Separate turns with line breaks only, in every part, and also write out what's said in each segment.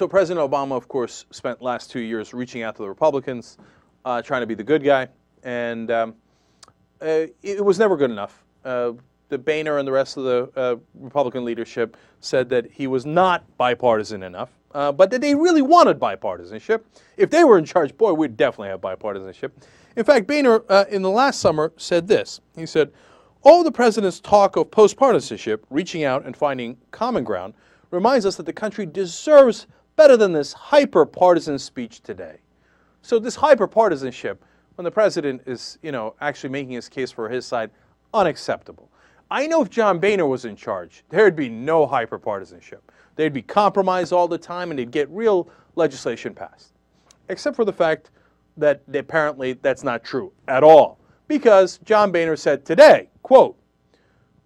So President Obama, of course, spent the last 2 years reaching out to the Republicans, trying to be the good guy, and it was never good enough. The Boehner and the rest of the Republican leadership said that he was not bipartisan enough, but that they really wanted bipartisanship. If they were in charge, boy, we'd definitely have bipartisanship. In fact, Boehner, in the last summer, said this. He said, all the president's talk of post-partisanship, reaching out and finding common ground, reminds us that the country deserves better than this hyper-partisan speech today. So this hyper-partisanship, when the president is, actually making his case for his side, unacceptable. I know if John Boehner was in charge, there'd be no hyper-partisanship. They'd be compromised all the time and they'd get real legislation passed. Except for the fact that apparently that's not true at all. Because John Boehner said today, quote,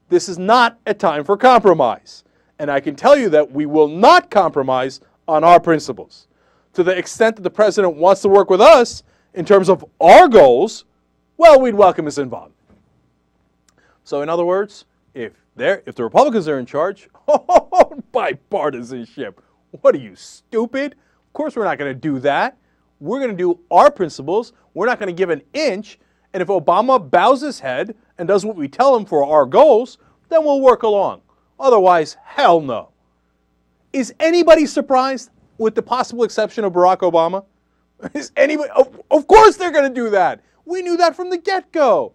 "This is not a time for compromise. And I can tell you that we will not compromise on our principles. To the extent that the president wants to work with us in terms of our goals, well, we'd welcome his involvement." So in other words, if the Republicans are in charge, bipartisanship. What are you, stupid? Of course we're not going to do that. We're going to do our principles. We're not going to give an inch. And if Obama bows his head and does what we tell him for our goals, then we'll work along. Otherwise, hell no. Is anybody surprised, with the possible exception of Barack Obama? Is anybody? Of course they're going to do that. We knew that from the get-go.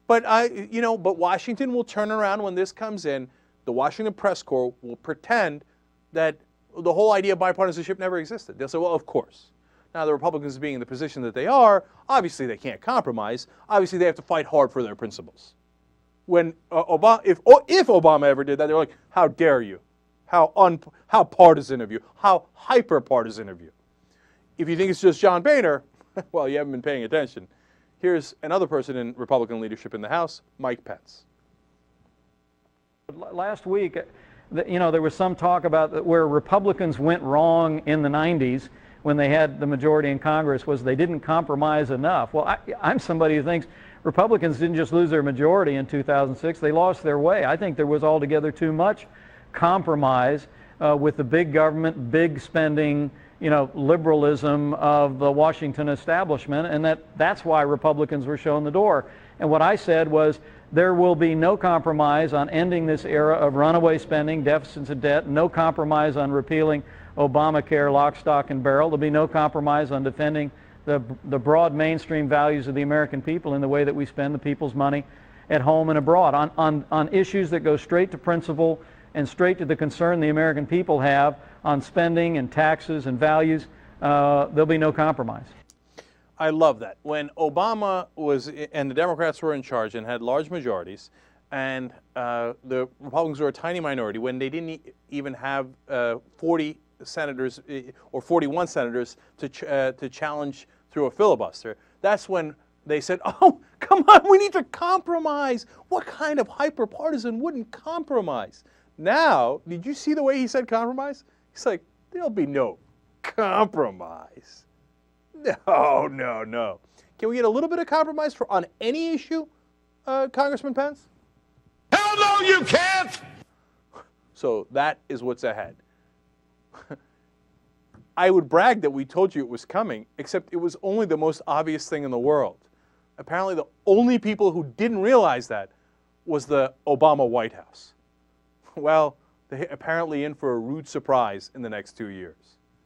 But but Washington will turn around when this comes in. The Washington press corps will pretend that the whole idea of bipartisanship never existed. They'll say, well, of course. Now, the Republicans being in the position that they are, obviously they can't compromise. Obviously they have to fight hard for their principles. When if Obama ever did that, they're like, how dare you? How partisan of you? How hyper-partisan of you? If you think it's just John Boehner, well, you haven't been paying attention. Here's another person in Republican leadership in the House, Mike Pence.
Last week, there was some talk about where Republicans went wrong in the 90s when they had the majority in Congress was they didn't compromise enough. Well, I'm somebody who thinks Republicans didn't just lose their majority in 2006, they lost their way. I think there was altogether too much compromise with the big government, big spending, liberalism of the Washington establishment, and that's why Republicans were shown the door. And what I said was there will be no compromise on ending this era of runaway spending, deficits and debt, no compromise on repealing Obamacare, lock, stock, and barrel. There'll be no compromise on defending the broad mainstream values of the American people in the way that we spend the people's money at home and abroad. On issues that go straight to principle and straight to the concern the American people have on spending and taxes and values, there'll be no compromise.
I love that. When Obama was, and the Democrats were in charge and had large majorities, and the Republicans were a tiny minority, when they didn't even have 40 senators or 41 senators to challenge through a filibuster, that's when they said, oh, come on, we need to compromise. What kind of hyper-partisan wouldn't compromise? Now, did you see the way he said compromise? He's like, there'll be no compromise. No, no, no. Can we get a little bit of compromise on any issue, Congressman Pence?
Hell no, you can't!
So that is what's ahead. I would brag that we told you it was coming, except it was only the most obvious thing in the world. Apparently the only people who didn't realize that was the Obama White House. Well, they're apparently in for a rude surprise in the next 2 years.